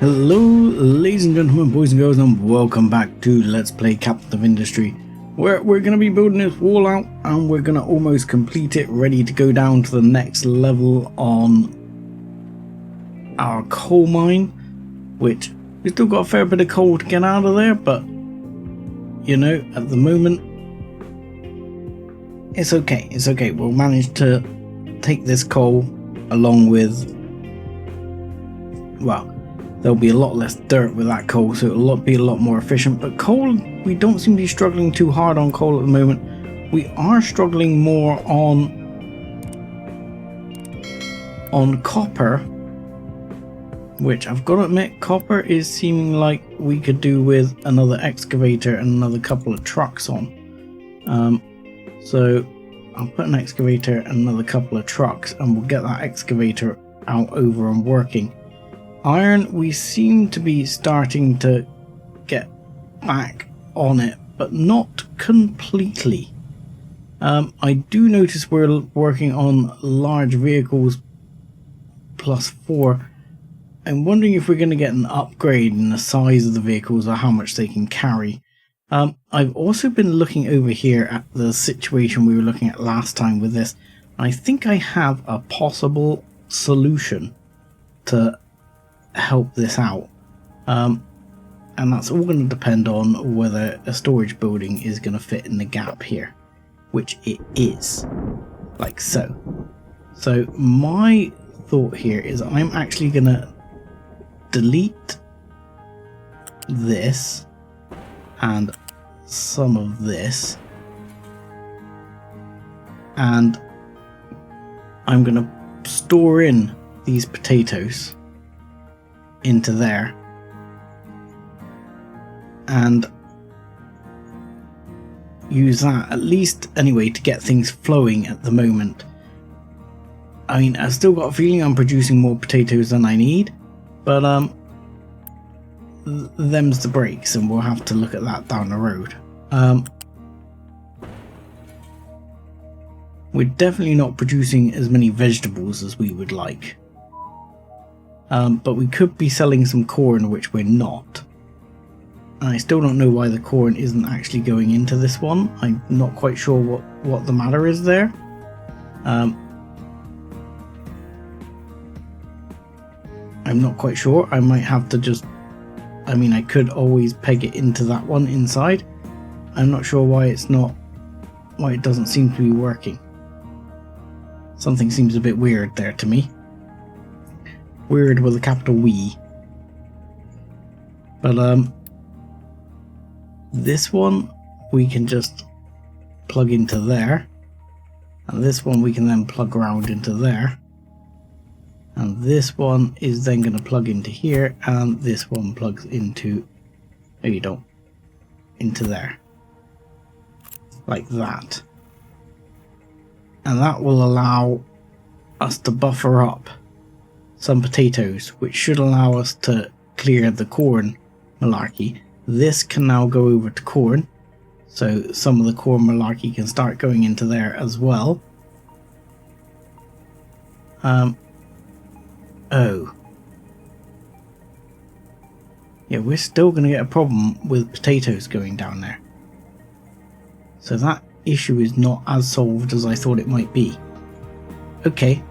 Hello ladies and gentlemen, boys and girls, and welcome back to Let's Play Captain of Industry, where we're going to be building this wall out and we're going to almost complete it, ready to go down to the next level on our coal mine, which we still got a fair bit of coal to get out of there, but you know, at the moment it's okay, we'll manage to take this coal along with, well, there'll be a lot less dirt with that coal, so it'll be a lot more efficient. But coal, we don't seem to be struggling too hard on coal at the moment. We are struggling more on copper, which I've got to admit, copper is seeming like we could do with another excavator and another couple of trucks on. So I'll put an excavator and another couple of trucks, and we'll get that excavator out over and working. Iron, we seem to be starting to get back on it, but not completely. I do notice we're working on large vehicles +4. I'm wondering if we're going to get an upgrade in the size of the vehicles or how much they can carry. I've also been looking over here at the situation we were looking at last time with this. I think I have a possible solution to help this out, and that's all going to depend on whether a storage building is going to fit in the gap here, which it is, like so. So my thought here is I'm actually going to delete this and some of this, and I'm going to store in these potatoes into there and use that, at least anyway, to get things flowing at the moment. I mean, I've still got a feeling I'm producing more potatoes than I need, but them's the breaks, and we'll have to look at that down the road. We're definitely not producing as many vegetables as we would like. But we could be selling some corn, which we're not. And I still don't know why the corn isn't actually going into this one. I'm not quite sure what the matter is there. I'm not quite sure. I might have to just... I mean, I could always peg it into that one inside. I'm not sure why it's not... why it doesn't seem to be working. Something seems a bit weird there to me. Weird with a capital W. But this one we can just plug into there, and this one we can then plug around into there, and this one is then going to plug into here, and this one plugs into, no you don't, into there, like that. And that will allow us to buffer up some potatoes, which should allow us to clear the corn malarkey. This can now go over to corn, so some of the corn malarkey can start going into there as well. Oh. Yeah, we're still going to get a problem with potatoes going down there. So that issue is not as solved as I thought it might be. Okay.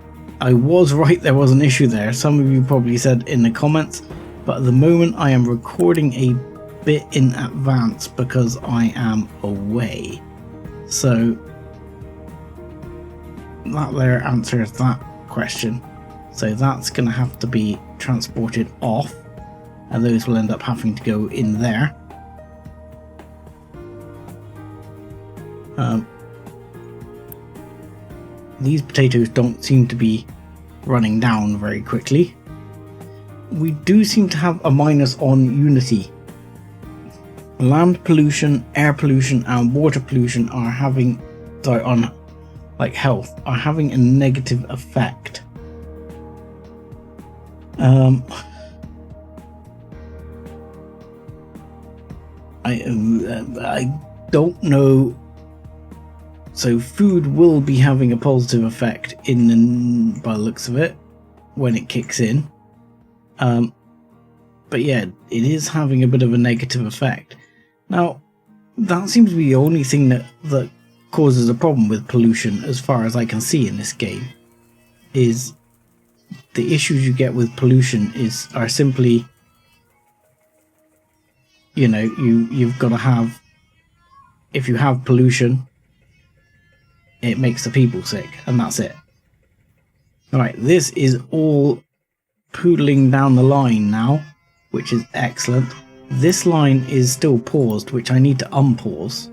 I was right, there was an issue there. Some of you probably said in the comments, but at the moment I am recording a bit in advance because I am away. So that there answers that question. So that's going to have to be transported off, and those will end up having to go in there. These potatoes don't seem to be running down very quickly. We do seem to have a minus on Unity. Land pollution, air pollution, and water pollution are having, sorry, on like health, are having a negative effect. I don't know. So food will be having a positive effect by the looks of it when it kicks in. But yeah, it is having a bit of a negative effect. Now, that seems to be the only thing that causes a problem with pollution, as far as I can see in this game. Is the issues you get with pollution are simply, you know, you've got to have, if you have pollution, it makes the people sick, and that's it. Alright, this is all poodling down the line now, which is excellent. This line is still paused, which I need to unpause.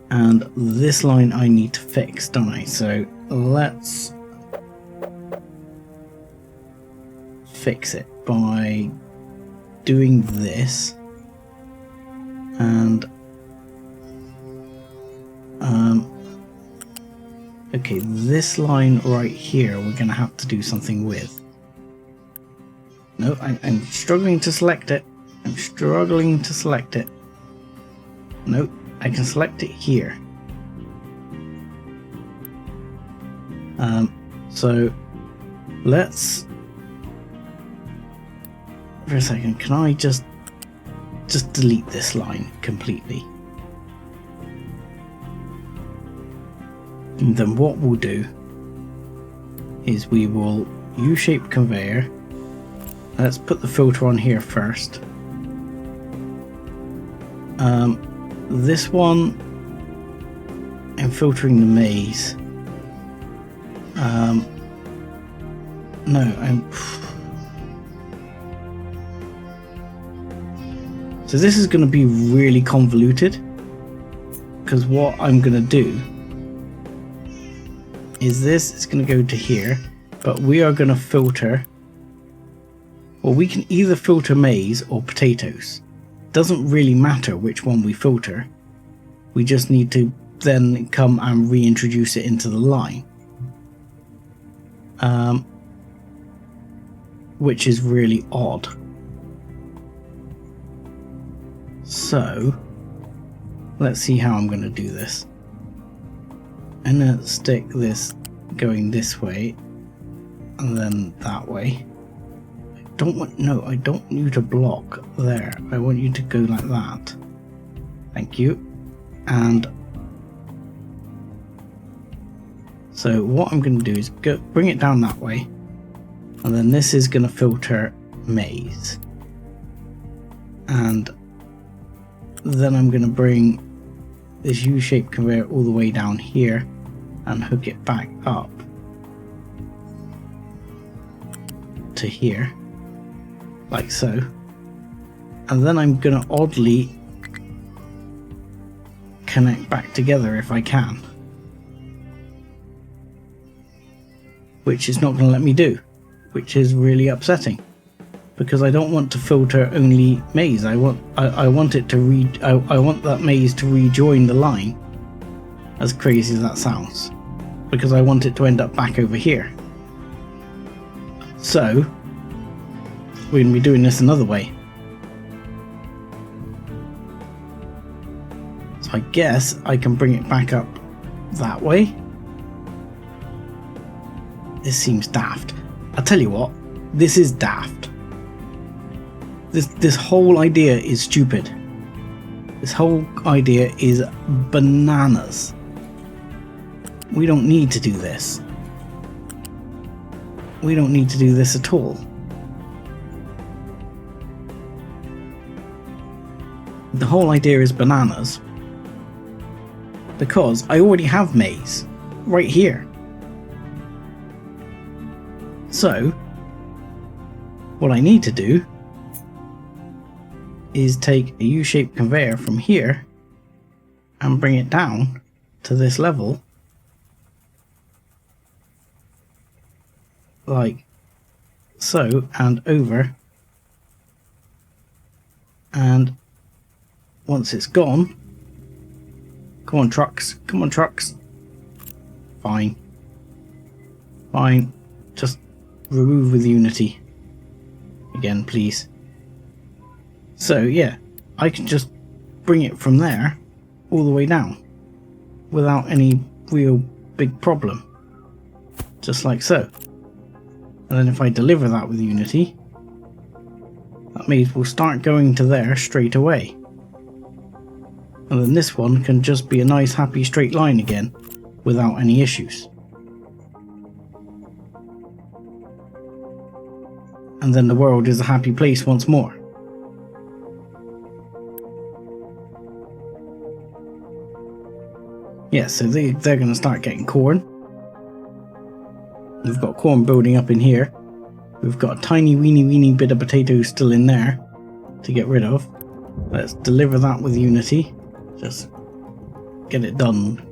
And this line I need to fix, don't I? So let's fix it by doing this. And okay, this line right here we're going to have to do something with. No, I'm struggling to select it. I'm struggling to select it. No, I can select it here. So let's, for a second, can I just delete this line completely? And then what we'll do is we will U-shape conveyor. Let's put the filter on here first. This one, I'm filtering the maze. No, so this is going to be really convoluted, because what I'm going to do is this is going to go to here, but we are going to filter, well, we can either filter maize or potatoes. Doesn't really matter which one we filter. We just need to then come and reintroduce it into the line. Which is really odd. So let's see how I'm going to do this. I'm going to stick this going this way and then that way. I don't want you to block there. I want you to go like that. Thank you. And so what I'm going to do is bring it down that way, and then this is going to filter maize, and then I'm going to bring this U-shaped conveyor all the way down here and hook it back up to here, like so. And then I'm going to oddly connect back together if I can, which is not going to let me do, which is really upsetting, because I don't want to filter only maize. I want it to I want that maize to rejoin the line, as crazy as that sounds, because I want it to end up back over here. So we're going to be doing this another way. So I guess I can bring it back up that way. This seems daft. I'll tell you what, this is daft. This whole idea is stupid. This whole idea is bananas. We don't need to do this. We don't need to do this at all. The whole idea is bananas, because I already have maize right here. So what I need to do is take a U-shaped conveyor from here and bring it down to this level, like so, and over, and once it's gone, come on trucks, fine, just remove with Unity again, please. So yeah, I can just bring it from there all the way down without any real big problem, just like so. And then if I deliver that with Unity, that means we'll start going to there straight away. And then this one can just be a nice happy straight line again without any issues. And then the world is a happy place once more. Yeah, so they're going to start getting corn. We've got corn building up in here. We've got a tiny weeny bit of potatoes still in there to get rid of. Let's deliver that with Unity. Just get it done.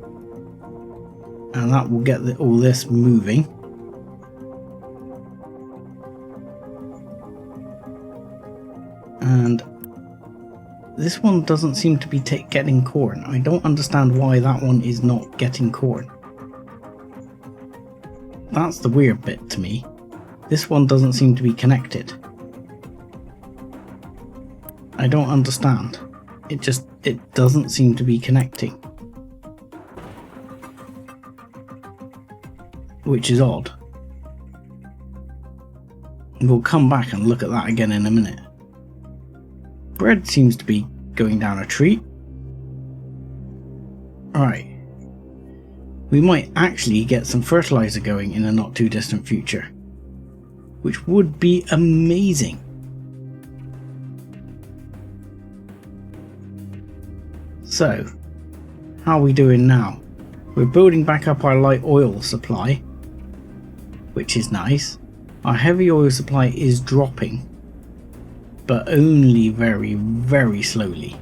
And that will get all this moving. And this one doesn't seem to be getting corn. I don't understand why that one is not getting corn. That's the weird bit to me. This one doesn't seem to be connected. I don't understand. It doesn't seem to be connecting. Which is odd. We'll come back and look at that again in a minute. Bread seems to be going down a tree. Right. We might actually get some fertilizer going in a not too distant future, which would be amazing. So, how are we doing now? We're building back up our light oil supply, which is nice. Our heavy oil supply is dropping, but only very, very slowly.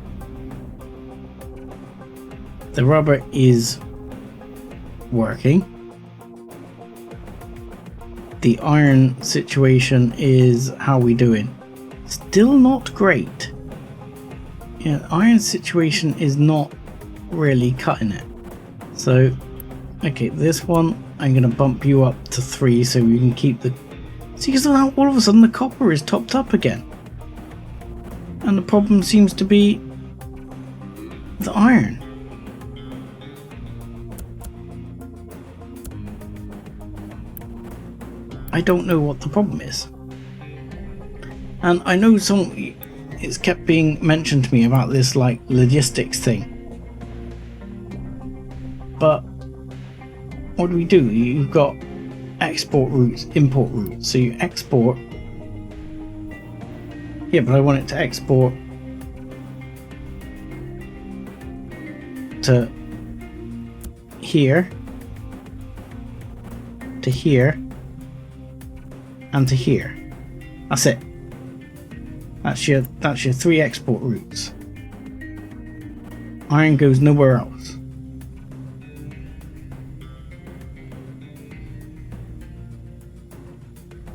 The rubber is working. The iron situation is, how are we doing? Still not great. Yeah, the iron situation is not really cutting it. So, okay, this one, I'm going to bump you up to 3 so we can keep the... See, because now all of a sudden the copper is topped up again. And the problem seems to be the iron. I don't know what the problem is. And I know it's kept being mentioned to me about this like logistics thing. But what do we do? You've got export routes, import routes. So you export. Yeah, but I want it to export to here, to here, and to here. That's it. That's your 3 export routes. Iron goes nowhere else.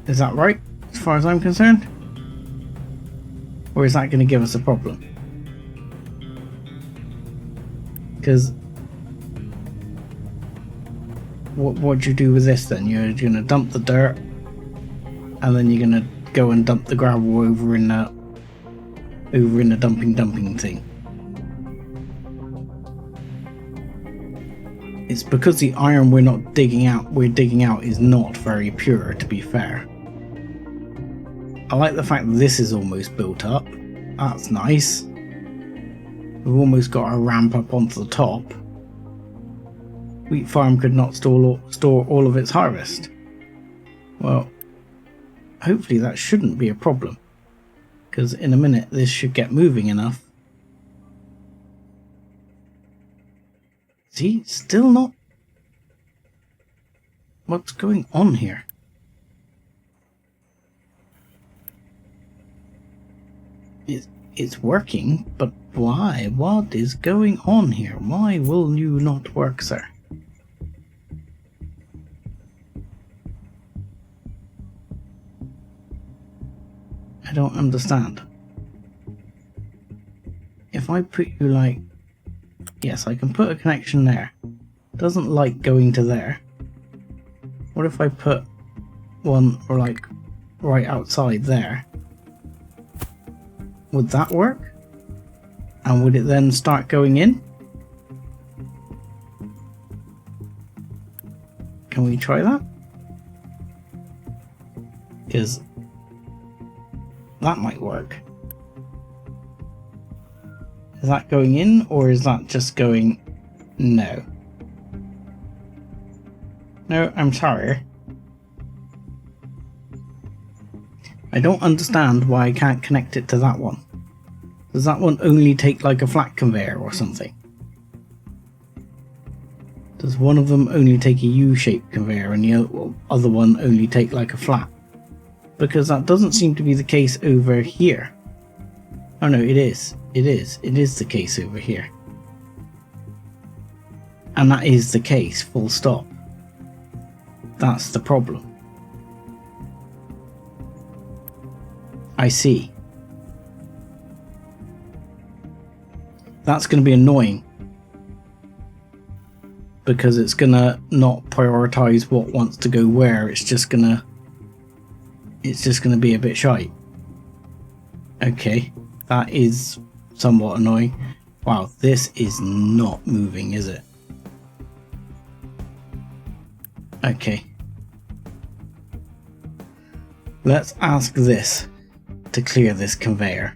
Is that right, as far as I'm concerned? Or is that going to give us a problem? Because what do you do with this then? You're going to dump the dirt, and then you're going to go and dump the gravel over in the dumping thing. It's because the iron we're digging out is not very pure, to be fair. I like the fact that this is almost built up. That's nice. We've almost got a ramp up onto the top. Wheat farm could not store all of its harvest. Well, hopefully that shouldn't be a problem, because in a minute this should get moving enough. See, still not. What's going on here? It's working, but why? What is going on here? Why will you not work, sir? I don't understand. If I put you like... Yes, I can put a connection there. Doesn't like going to there. What if I put one or like right outside there? Would that work? And would it then start going in? Can we try that? because that might work. Is that going in, or is that just going... No. No, I'm sorry. I don't understand why I can't connect it to that one. Does that one only take like a flat conveyor or something? Does one of them only take a U-shaped conveyor and the other one only take like a flat? Because that doesn't seem to be the case over here. Oh no, it is. It is the case over here. And that is the case, full stop. That's the problem. I see. That's going to be annoying. Because it's going to not prioritize what wants to go where. It's just going to be a bit shite. Okay, that is somewhat annoying. Wow, this is not moving, is it? Okay. Let's ask this to clear this conveyor.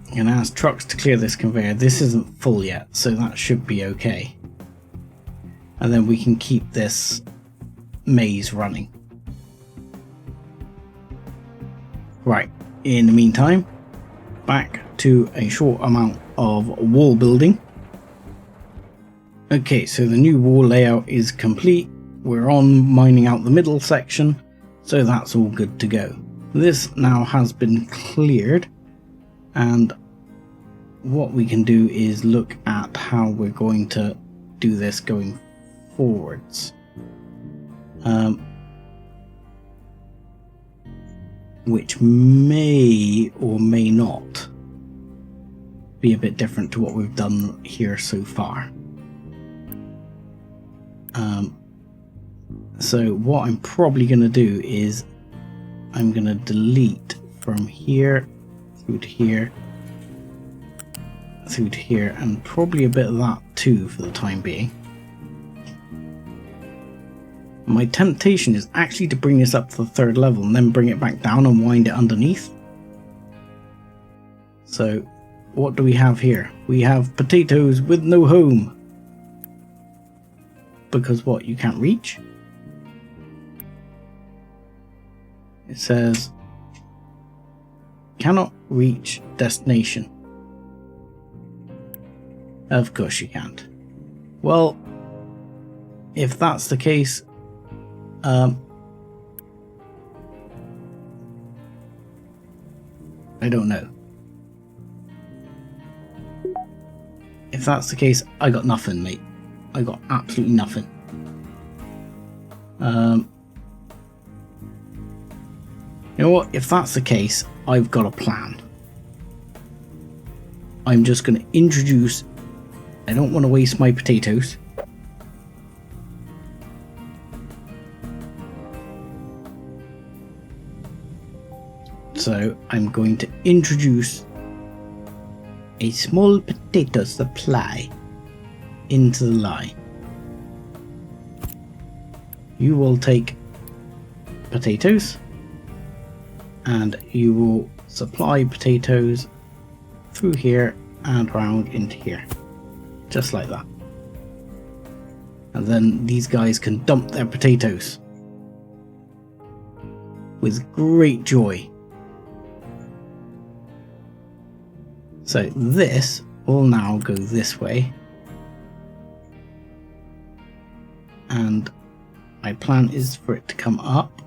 I'm going to ask trucks to clear this conveyor. This isn't full yet, so that should be okay. And then we can keep this maze running. Right, in the meantime, back to a short amount of wall building. Okay, so the new wall layout is complete. We're on mining out the middle section, so that's all good to go. This now has been cleared, and what we can do is look at how we're going to do this going forwards. Which may or may not be a bit different to what we've done here so far. So what I'm probably going to do is I'm going to delete from here through to here through to here, and probably a bit of that too for the time being. My temptation is actually to bring this up to the third level and then bring it back down and wind it underneath. So what do we have here? We have potatoes with no home. Because what, you can't reach? It says cannot reach destination. Of course you can't. Well, if that's the case, I don't know. If that's the case, I got nothing, mate. I got absolutely nothing. You know what? If that's the case, I've got a plan. I'm just going to introduce... I don't want to waste my potatoes. So I'm going to introduce a small potato supply into the line. You will take potatoes and you will supply potatoes through here and round into here, just like that. And then these guys can dump their potatoes with great joy. So this will now go this way, and my plan is for it to come up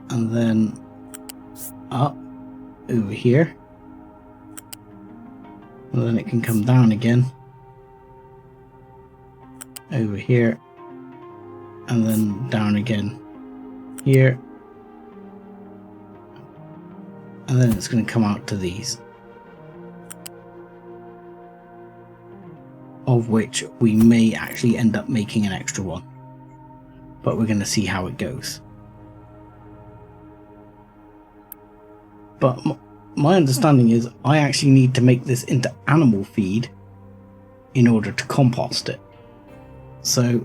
and then up over here, and then it can come down again over here, and then down again here, and then it's going to come out to these, of which we may actually end up making an extra one, but we're going to see how it goes. But my understanding is I actually need to make this into animal feed in order to compost it. So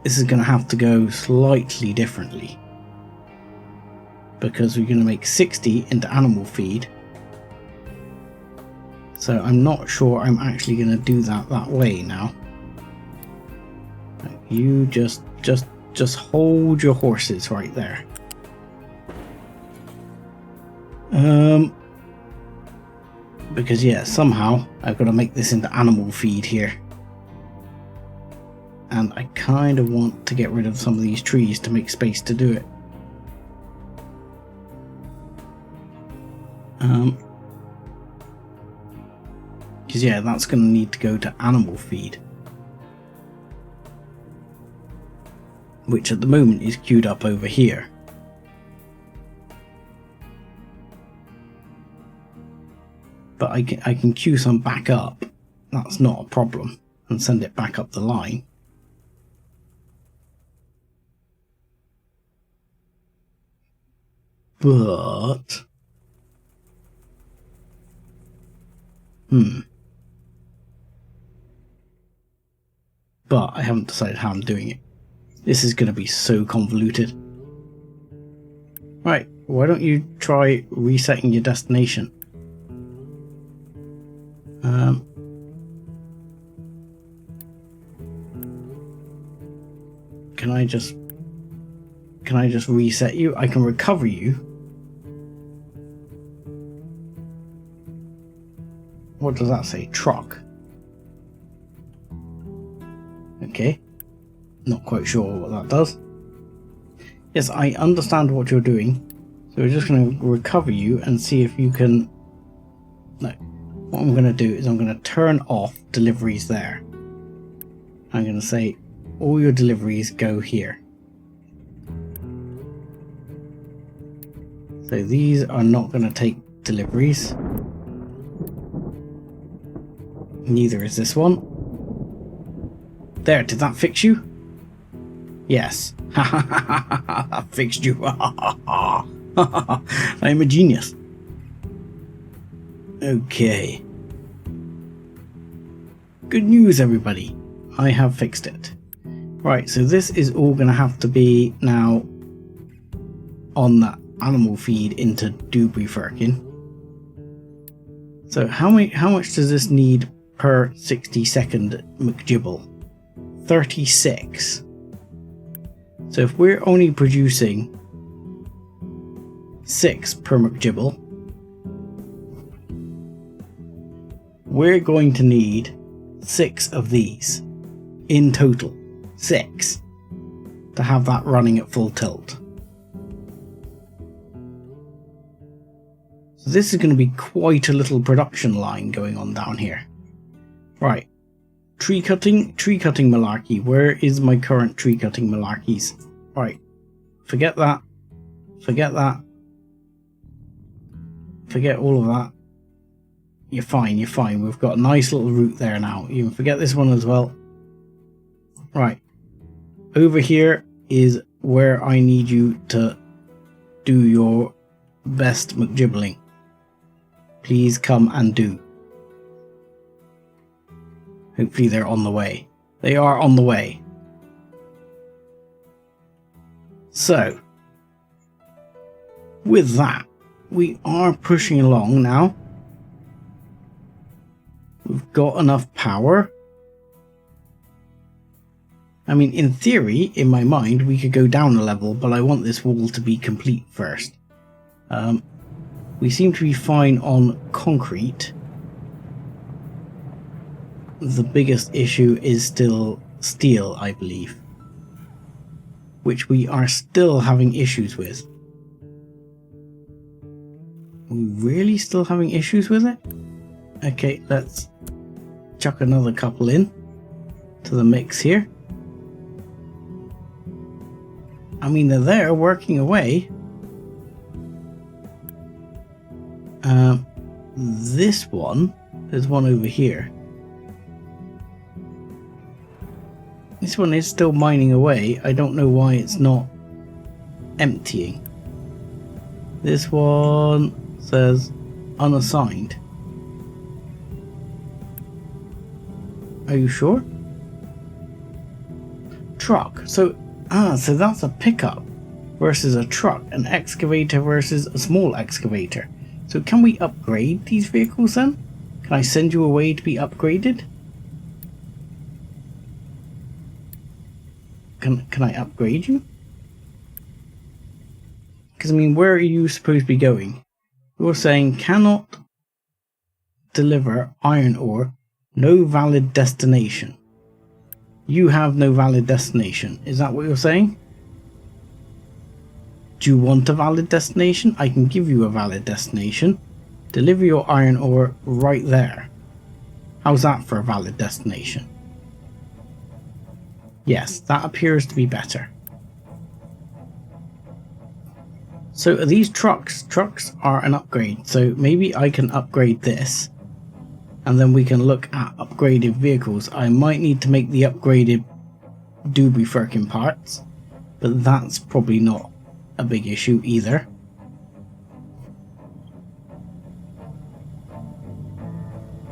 this is going to have to go slightly differently, because we're going to make 60 into animal feed. So I'm not sure I'm actually going to do that way now. You just hold your horses right there. Because yeah, somehow I've got to make this into animal feed here. And I kind of want to get rid of some of these trees to make space to do it. Because yeah, that's going to need to go to animal feed, which at the moment is queued up over here. But I can queue some back up, that's not a problem, and send it back up the line. But but I haven't decided how I'm doing it. This is going to be so convoluted. Right, why don't you try resetting your destination? Can I just reset you? I can recover you. What does that say? Truck. Okay. Not quite sure what that does. Yes, I understand what you're doing. So we're just going to recover you and see if you can... No. What I'm going to do is I'm going to turn off deliveries there. I'm going to say all your deliveries go here. So these are not going to take deliveries. Neither is this one. There, did that fix you? Yes. That fixed you. I'm a genius. Okay. Good news, everybody. I have fixed it. Right, so this is all going to have to be now on that animal feed into Dewberry Firkin. So how much does this need per 60-second McGibble? 36. So if we're only producing 6 per McGibble, we're going to need 6 of these in total. 6 to have that running at full tilt. So this is going to be quite a little production line going on down here. Right. Tree cutting malarkey. Where is my current tree cutting malarkeys? Right. Forget that. Forget that. Forget all of that. You're fine, you're fine. We've got a nice little route there now. You can forget this one as well. Right. Over here is where I need you to do your best McGibbling. Please come and do. Hopefully they're on the way. They are on the way. So, with that, we are pushing along now. We've got enough power. I mean, in theory, in my mind, we could go down a level, but I want this wall to be complete first. We seem to be fine on concrete. The biggest issue is still steel, I believe, which we are still having issues with. We're really still having issues with it? Okay, let's chuck another couple in to the mix here. I mean, they're there working away. This one, there's one over here. This one is still mining away. I don't know why it's not emptying. This one says unassigned. Are you sure? Truck. So that's a pickup versus a truck, an excavator versus a small excavator. So can we upgrade these vehicles then? Can I send you away to be upgraded? Can I upgrade you? Because I mean, where are you supposed to be going? You're saying cannot deliver iron ore, no valid destination. You have no valid destination. Is that what you're saying? Do you want a valid destination? I can give you a valid destination. Deliver your iron ore right there. How's that for a valid destination? Yes, that appears to be better. So are these trucks? Trucks are an upgrade. So maybe I can upgrade this. And then we can look at upgraded vehicles. I might need to make the upgraded Doobie Firkin parts. But that's probably not a big issue either.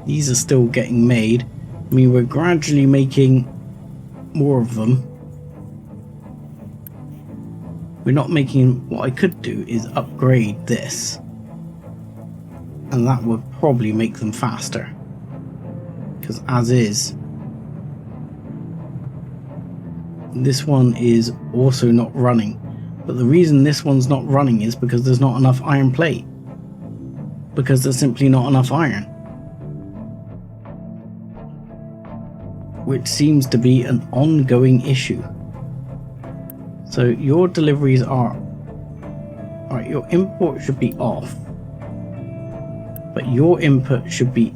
These are still getting made. I mean, we're gradually making more of them. We're not making... What I could do is upgrade this. And that would probably make them faster. Because as is, this one is also not running. But the reason this one's not running is because there's not enough iron plate. Because there's simply not enough iron. Which seems to be an ongoing issue. So your deliveries are... Alright, your import should be off. But your input should be...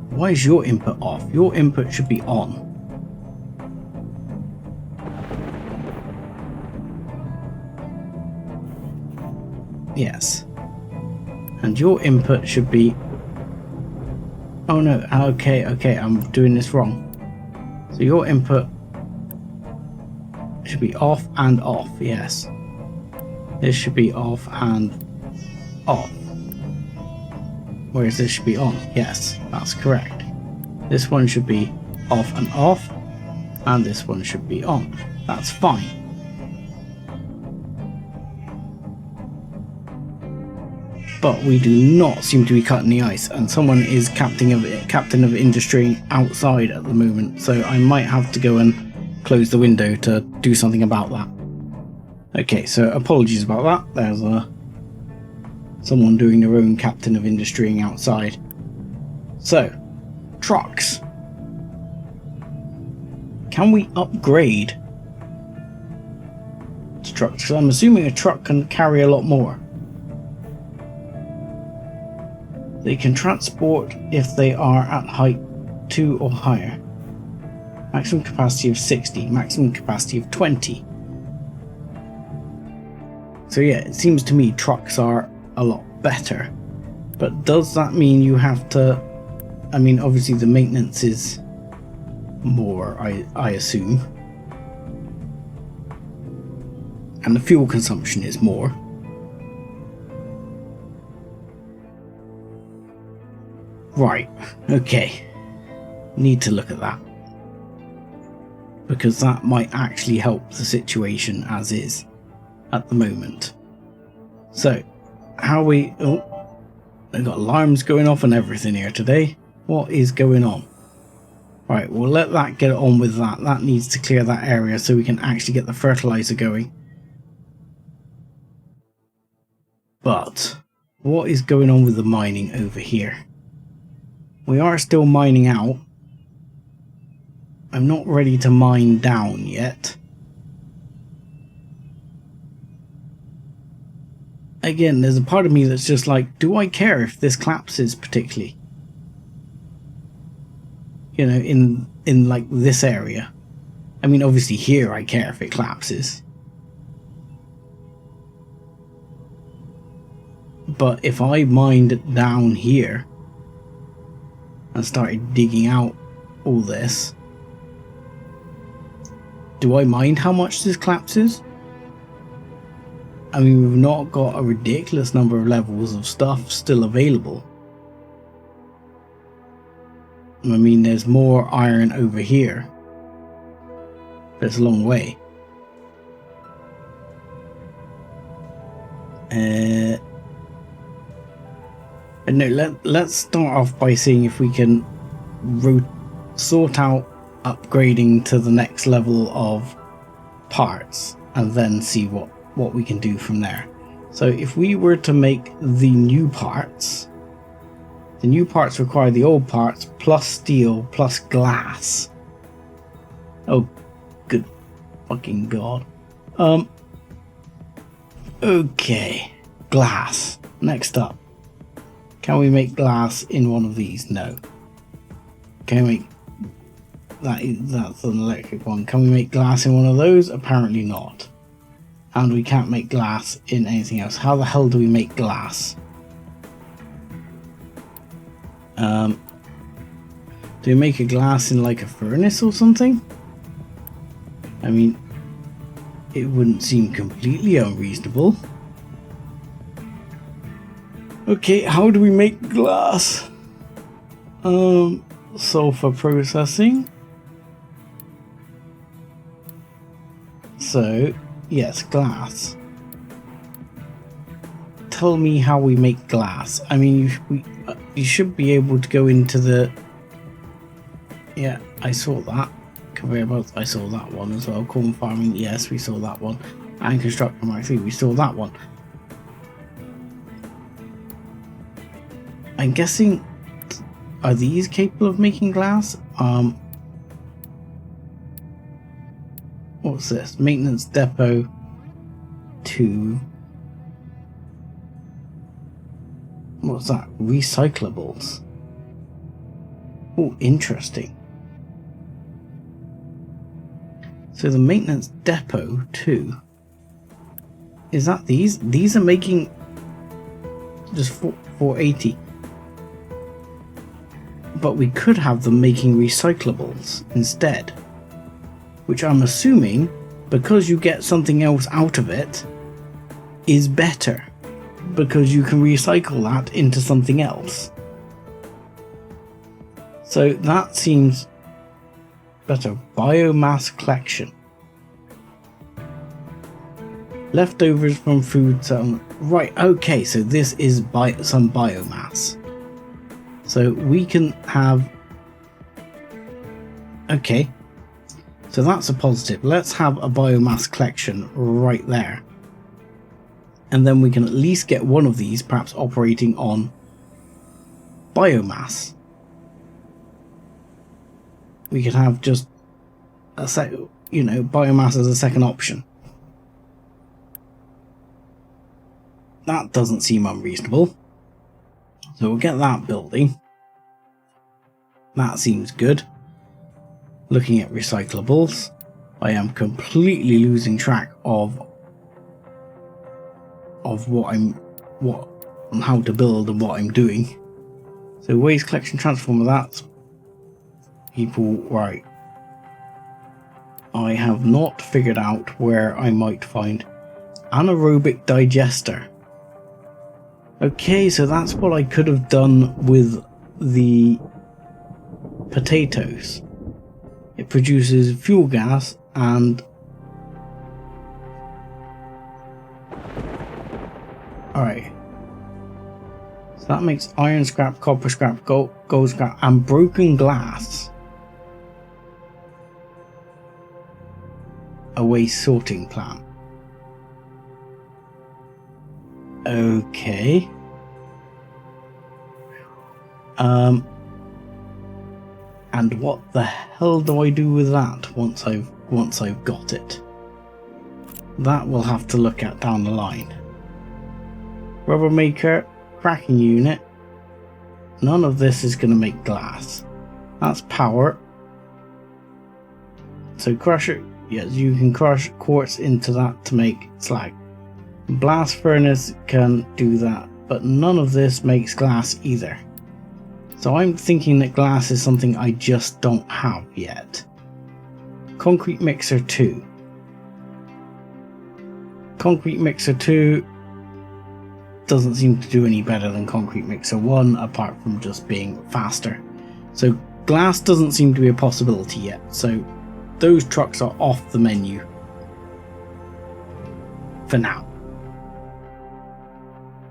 Why is your input off? Your input should be on. Yes. And your input should be... Oh no, okay, I'm doing this wrong. So your input should be off and off, yes. This should be off and off. Whereas this should be on, yes, that's correct. This one should be off and off, and this one should be on. That's fine. But we do not seem to be cutting the ice, and someone is captain of industry outside at the moment, so I might have to go and close the window to do something about that. Okay, so apologies about that. There's someone doing their own captain of industry outside. So, trucks. Can we upgrade to trucks? Because I'm assuming a truck can carry a lot more. They can transport if they are at height 2 or higher. Maximum capacity of 60, maximum capacity of 20. So yeah, it seems to me trucks are a lot better. But does that mean you have to... I mean, obviously the maintenance is more, I assume. And the fuel consumption is more. Right, okay. Need to look at that. Because that might actually help the situation as is at the moment. So, how we... Oh, they've got alarms going off and everything here today. What is going on? Right, we'll let that get on with that. That needs to clear that area so we can actually get the fertilizer going. But, what is going on with the mining over here? We are still mining out. I'm not ready to mine down yet. Again, there's a part of me that's just like, do I care if this collapses particularly? You know, in like this area. I mean, obviously here I care if it collapses. But if I mined down here and started digging out all this, do I mind how much this collapses? I mean, we've not got a ridiculous number of levels of stuff still available. I mean, there's more iron over here. But it's a long way. No, let's start off by seeing if we can sort out upgrading to the next level of parts, and then see what we can do from there. So if we were to make the new parts require the old parts plus steel plus glass. Oh, good fucking god. Okay, glass. Next up. Can we make glass in one of these? No. Can we make... That's an electric one. Can we make glass in one of those? Apparently not. And we can't make glass in anything else. How the hell do we make glass? Do we make a glass in like a furnace or something? I mean, it wouldn't seem completely unreasonable. Okay, how do we make glass? Sulfur processing. So, yes, glass. Tell me how we make glass. I mean, you should be able to go into the... Yeah, I saw that. Conveyor belts, I saw that one as well. Corn farming, yes, we saw that one. And construction mark 3, we saw that one. I'm guessing, are these capable of making glass? What's this? Maintenance depot 2. What's that? Recyclables. Oh, interesting. So the maintenance depot 2. Is that these? These are making just 480. But we could have them making recyclables instead, which I'm assuming, because you get something else out of it, is better, because you can recycle that into something else. So that seems better. Biomass collection. Leftovers from food settlement. Right, okay, so this is some biomass. So we can have... Okay. So that's a positive. Let's have a biomass collection right there. And then we can at least get one of these perhaps operating on biomass. We could have just a biomass as a second option. That doesn't seem unreasonable. So we'll get that building. That seems good. Looking at recyclables, I am completely losing track of how to build and what I'm doing. So waste collection transformer, that's people right. I have not figured out where I might find anaerobic digester. Okay, so that's what I could have done with the potatoes. It produces fuel gas and... Alright. So that makes iron scrap, copper scrap, gold scrap, and broken glass. A waste sorting plant. Okay. And what the hell do I do with that once I've got it? That we'll have to look at down the line. Rubber maker, cracking unit. None of this is going to make glass. That's power. So crusher, yes, you can crush quartz into that to make slag. Blast furnace can do that, but none of this makes glass either. So I'm thinking that glass is something I just don't have yet. Concrete mixer 2. Concrete mixer 2 doesn't seem to do any better than concrete mixer 1, apart from just being faster. So glass doesn't seem to be a possibility yet, so those trucks are off the menu for now.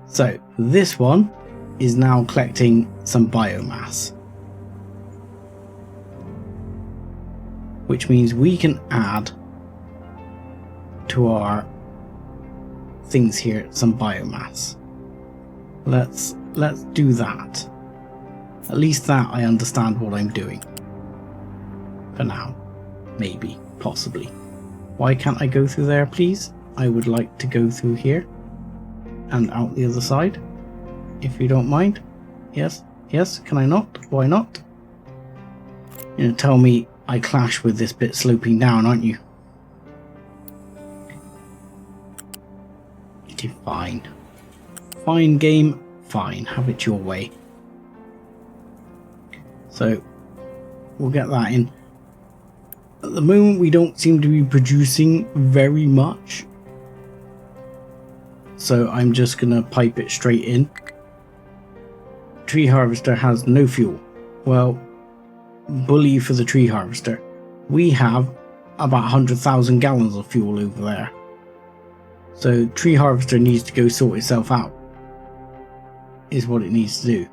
So this one is now collecting some biomass, which means we can add to our things here some biomass. Let's do that. At least that I understand what I'm doing for now. Maybe, possibly. Why can't I go through there, please? I would like to go through here and out the other side, if you don't mind. Yes, yes, can I not? Why not? You're gonna tell me I clash with this bit sloping down, aren't you? Okay, fine. Fine game, fine. Have it your way. So, we'll get that in. At the moment, we don't seem to be producing very much. So, I'm just going to pipe it straight in. Tree harvester has no fuel. Well, bully for the tree harvester. We have about 100,000 gallons of fuel over there. So, tree harvester needs to go sort itself out. Is what it needs to do.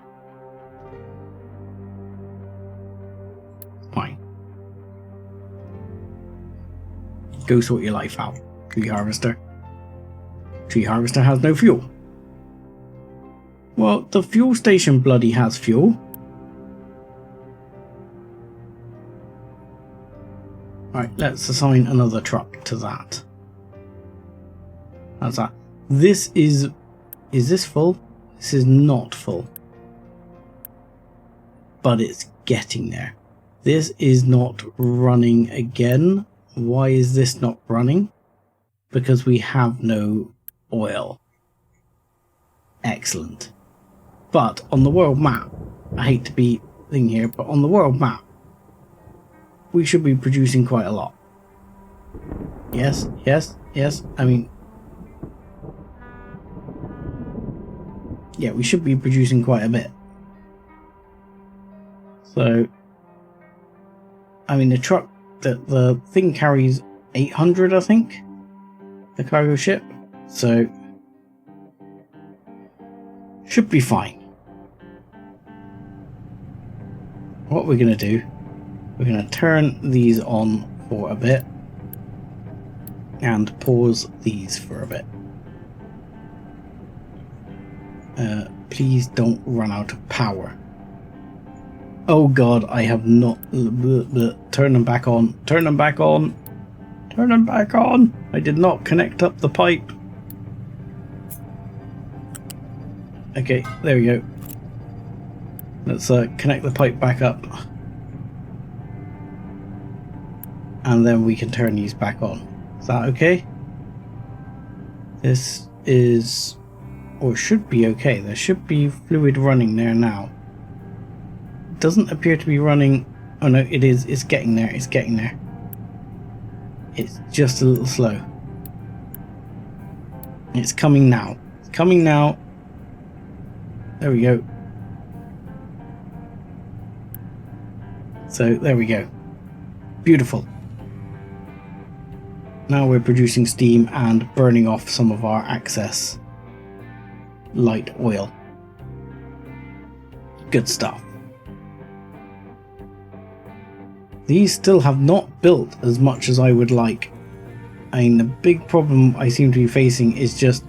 Fine. Go sort your life out, tree harvester. Tree harvester has no fuel. Well, the fuel station bloody has fuel. Right, let's assign another truck to that. How's that? This is this full? This is not full. But it's getting there. This is not running again. Why is this not running? Because we have no oil. Excellent. But on the world map, I hate to be thing here, but on the world map, we should be producing quite a lot. Yes, yes, yes. I mean, yeah, we should be producing quite a bit. So, I mean, the thing carries 800, I think, the cargo ship. So, should be fine. What we're going to do, we're going to turn these on for a bit and pause these for a bit. Please don't run out of power. Oh god, I have not... Turn them back on. Turn them back on. Turn them back on. I did not connect up the pipe. Okay, there we go. Let's connect the pipe back up. And then we can turn these back on. Is that okay? This is... or should be okay. There should be fluid running there now. It doesn't appear to be running... oh no, it is. It's getting there. It's getting there. It's just a little slow. It's coming now. It's coming now. There we go. So there we go. Beautiful. Now we're producing steam and burning off some of our excess light oil. Good stuff. These still have not built as much as I would like. I mean, the big problem I seem to be facing is just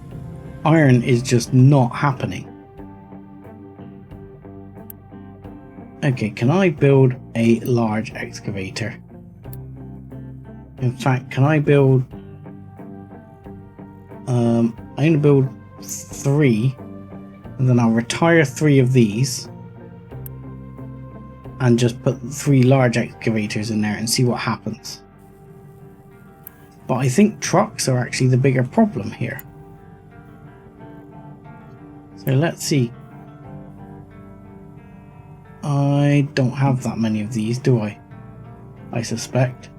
iron is just not happening. Okay, can I build a large excavator? In fact, can I build... I'm going to build 3, and then I'll retire 3 of these and just put 3 large excavators in there and see what happens. But I think trucks are actually the bigger problem here. So let's see. I don't have that many of these, do I? I suspect.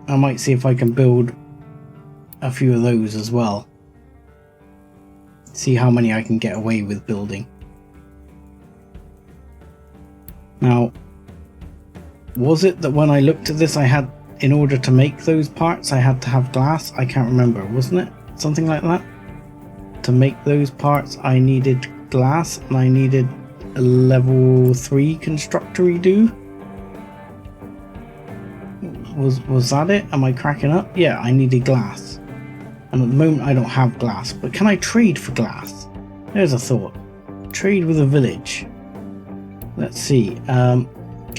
I might see if I can build a few of those as well. See how many I can get away with building. Now, was it that when I looked at this, I had, in order to make those parts, I had to have glass? I can't remember, wasn't it? Something like that? To make those parts, I needed glass, and I needed a level 3 constructory do? Was that it? Am I cracking up? Yeah, I needed glass. And at the moment I don't have glass, but can I trade for glass? There's a thought. Trade with a village. Let's see. Can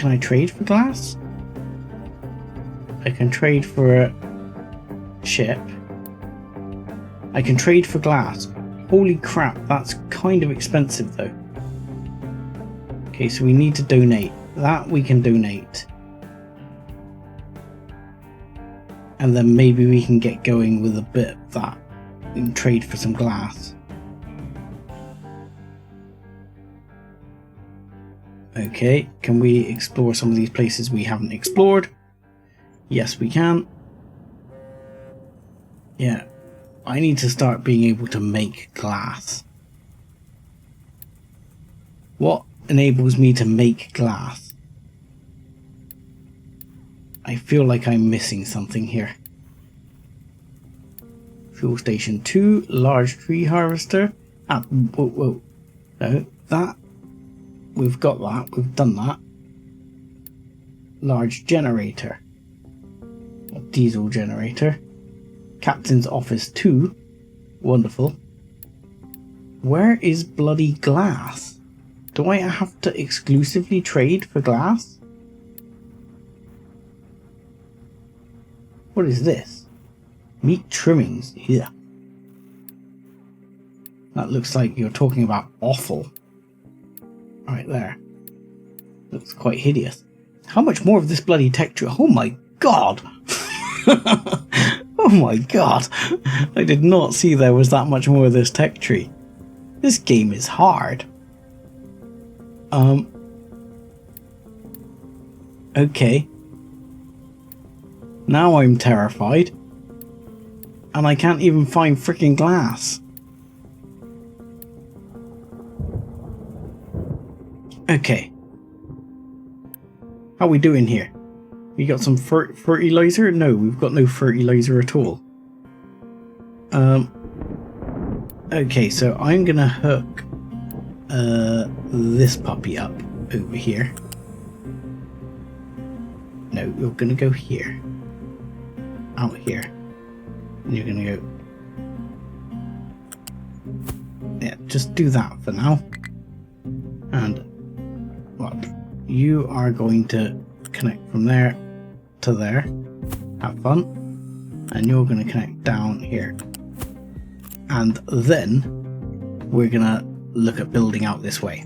I trade for glass? I can trade for a ship. I can trade for glass. Holy crap, that's kind of expensive though. Okay, so we need to donate. That we can donate. And then maybe we can get going with a bit of that. We can trade for some glass. Okay, can we explore some of these places we haven't explored? Yes, we can. Yeah, I need to start being able to make glass. What enables me to make glass? I feel like I'm missing something here. Fuel station 2, large tree harvester. Ah, whoa. No, that. We've got that, we've done that. Large generator. A diesel generator. Captain's office 2. Wonderful. Where is bloody glass? Do I have to exclusively trade for glass? What is this? Meat trimmings. Yeah. That looks like you're talking about offal. Right there. Looks quite hideous. How much more of this bloody tech tree? Oh my god! Oh my god! I did not see there was that much more of this tech tree. This game is hard. Okay. Now I'm terrified. And I can't even find freaking glass. Okay. How are we doing here? We got some fertilizer? No, we've got no fertilizer at all. Okay, so I'm gonna hook this puppy up over here. No, you're gonna go here. Out here. And you're gonna go... Yeah, just do that for now. And... well, you are going to connect from there to there. Have fun. And you're going to connect down here. And then we're going to look at building out this way.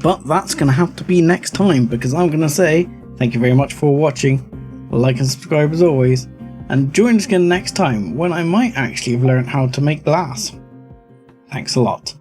But that's going to have to be next time, because I'm going to say thank you very much for watching. Like and subscribe as always. And join us again next time when I might actually have learned how to make glass. Thanks a lot.